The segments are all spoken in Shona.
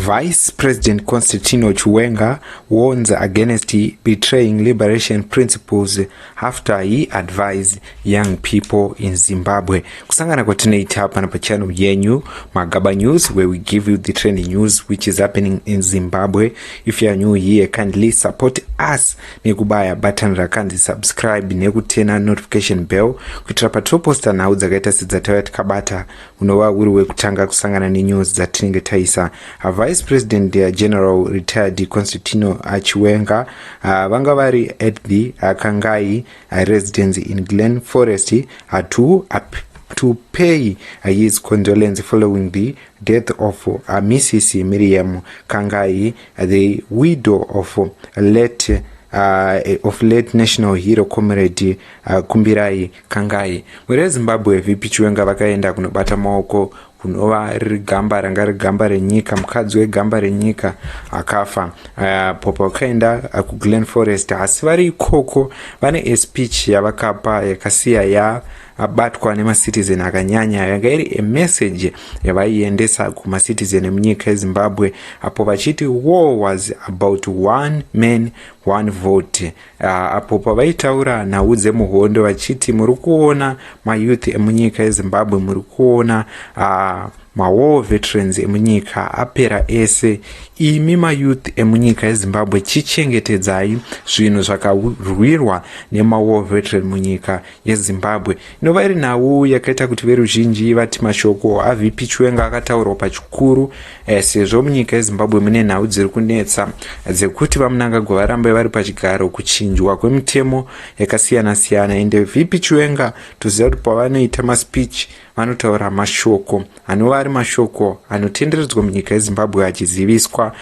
Vice President Constantino Chiwenga warns against betraying liberation principles after he advised young people in Zimbabwe. Kusangana kwatinoita hapa pa channel yenyu Magaba News, where we give you the trending news which is happening in Zimbabwe. If you are new here, kindly support us nekubaya button rakandi subscribe nekutena notification bell kuitira patoposta nawo dzakaita sedzatauya tikabata unova uri wekutanga kusangana nenews dzatinenge taisa. Vice President General retired Constantino Chiwenga vanga vari at the Kangai residence in Glen Forest to pay his condolence following the death of Mrs. Miriam Kangai, the widow of late national hero comrade Kumbirai Kangai. Whereas Zimbabwe VP Chiwenga vakaenda kunobata maoko kunova rigamba ranga rigamba renyika, mukadzi wegamba renyika akafa. Popa wakaenda ku Glen Forest, asi vari ikoko vane speech yavakapa yakasiya ya abatwa nemacitizen akanyanya, yanga iri a message yavaiendesa kumacitizen emunyika yeZimbabwe apo vachiti war was about one man one vote. Apo pavaitaura nhau dzemuhondo vachiti muri kuona mayouth emunyika yeZimbabwe, muri kuona war veterans emunyika apera ese, imi mayouth emunyika yeZimbabwe chichengetedzai zvinhu zvakarwirwa war veteran munyika yeZimbabwe. Inova iri nhau yakaita kuti veruzhinji vati mashoko aVP Chiwenga akataurwa pachikuru sezvo munyika yeZimbabwe mune nhau dziri kunetsa dzekuti vamunangagwa varambe vari pachigaro kuchinjwa kwemutemo yakasiyana siyana. Ende VP Chiwenga toziva kuti pavanoita maspeech vanotaura mashoko anova ari mashoko anotenderedzwa munyika yeZimbabwe achiziviswa.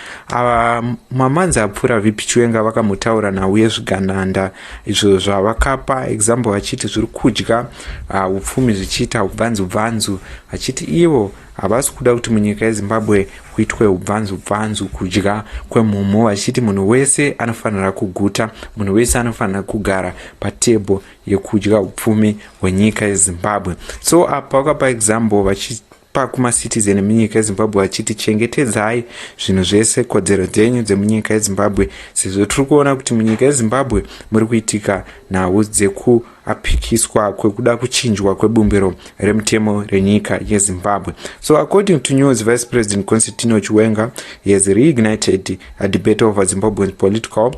Mamanzi apfuura VP Chiwenga vakamutaura nhau yezvigananda izvo zvavakapa example vachiti zviri kudya upfumi zvichiita ubvanzu vachiti ivo havasi kuda kuti munyika yeZimbabwe kuitwe ubvanzu kudya kwemhumo, vachiti munhu wese anofanira kuguta, munhu wese anofanira kugara patebo yekudya upfumi hwenyika yeZimbabwe. So apa vakapa example vachipa kumacitizen emunyika yeZimbabwe vachiti chengetedzai zvinhu zvese, kodzero dzenyu dzemunyika yeZimbabwe, sezvo tiri kuona kuti munyika yeZimbabwe muri kuitika nhau dzekuapikiswa kwekuda kuchinjwa kwebumbiro remutemo renyika yeZimbabwe. So according to news, Vice President Constantino Chiwenga has reignited a debate over Zimbabwe's political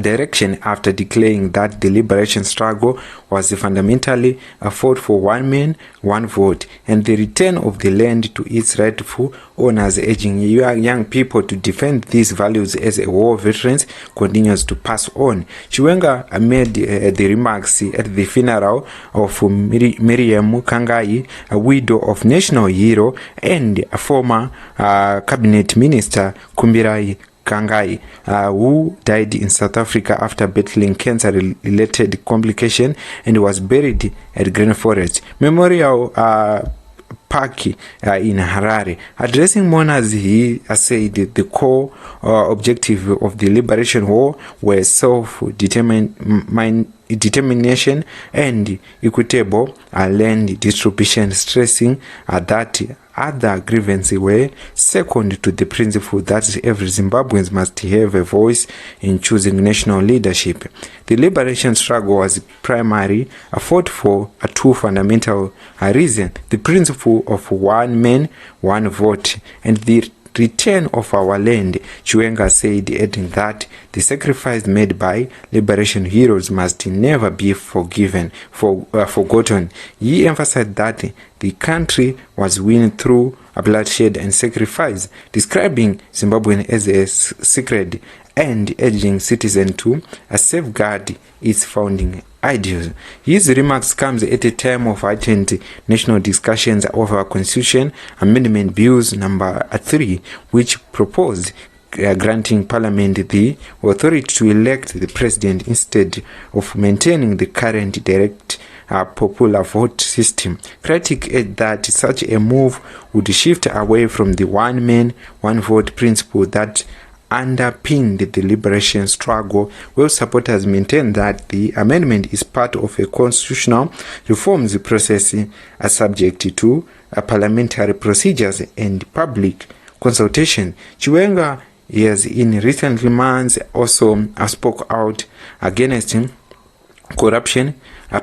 direction after declaring that the liberation struggle was fundamentally a fight for one man, one vote, and the return of the land to its rightful owners, urging young people to defend these values as a war veterans continues to pass on. Chiwenga made the remarks at the funeral of Miriam Kangai, a widow of national hero and a former cabinet minister Kumbirai Kangai, who died in South Africa after battling cancer-related complication and was buried at Green Forest Memorial Park in Harare. Addressing mourners, he said the core objective of the liberation war were self-determination and equitable land distribution, stressing that other grievances were second to the principle that every Zimbabwean must have a voice in choosing national leadership. The liberation struggle was primarily fought for two fundamental reasons: the principle of one man, one vote, and the return of our land. Chiwenga said, adding that the sacrifice made by liberation heroes must never be forgotten. He emphasized that the country was won through bloodshed and sacrifice, describing Zimbabwe as a sacred and urging citizens to safeguard its founding ideals. His remarks comes at a time of heightened national discussions over Constitution Amendment Bills number 3, which proposed granting Parliament the authority to elect the President instead of maintaining the current direct popular vote system. Critics add that such a move would shift away from the one man, one vote principle that underpinned the liberation struggle, while supporters maintain that the amendment is part of a constitutional reforms process subject to parliamentary procedures and public consultation. Chiwenga has in recent months also spoke out against corruption,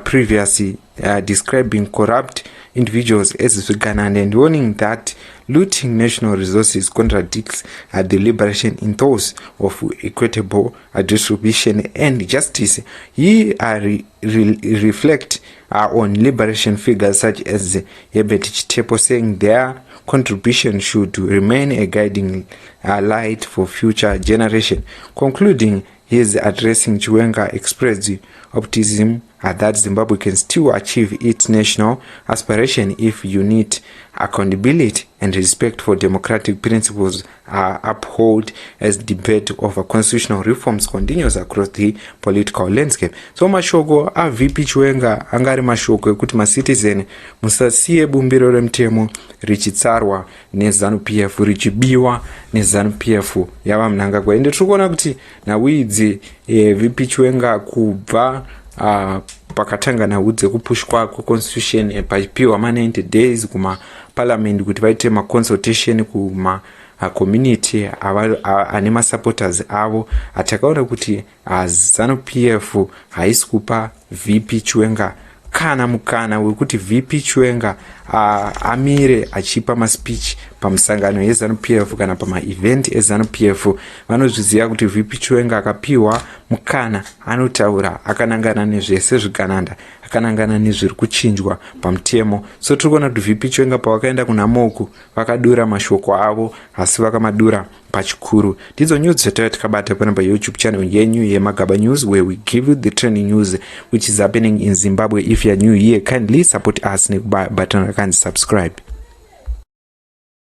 previously describing corrupt individuals as Zwiganand and warning that looting national resources contradicts the liberation ethos of equitable distribution and justice. He reflect on liberation figures such as Herbert Chitepo, saying their contribution should remain a guiding light for future generation. Concluding his addressing, Chiwenga expressed optimism that Zimbabwe can still achieve its national aspiration if unity, accountability, and respect for democratic principles are upheld as debate over constitutional reforms continues across the political landscape. So mashoko a VP Chiwenga angari mashoko ekuti macitizen musasiye bumbiro remutemo richitsarwa neZANU-PF richibiwa neZANU-PF yava mnangagwa. Ende tiri kuona kuti nawidzi VP Chiwenga kubva pakatanga nhau dzekupushwa kweconstitution pachipiwa 90 days kuma parliament kuti vaite maconsultation kuma community ane masupporters avo, atakaona kuti ZANU-PF haisi kupa VP Chiwenga kana mukana wekuti VP Chiwenga amire achipa maspeech pamusangano yeZANU-PF kana pama-event eZANU-PF. Vanozviziva kuti VP Chiwenga akapiwa mukana anotaura akanangana nezvese zvigananda, akanangana nezviri kuchinjwa pamutemo. So tiri kuona kuti VP Chiwenga pavakaenda kunamoko vakadura mashoko avo asi vakamadura pachikuru. Ndidzo news dzataiva tikabata pano paYouTube channel yenyu yeMagaba News, where we give you the trending news which is happening in Zimbabwe. If you are new here, kindly support us nekubutton rakanzi subscribe.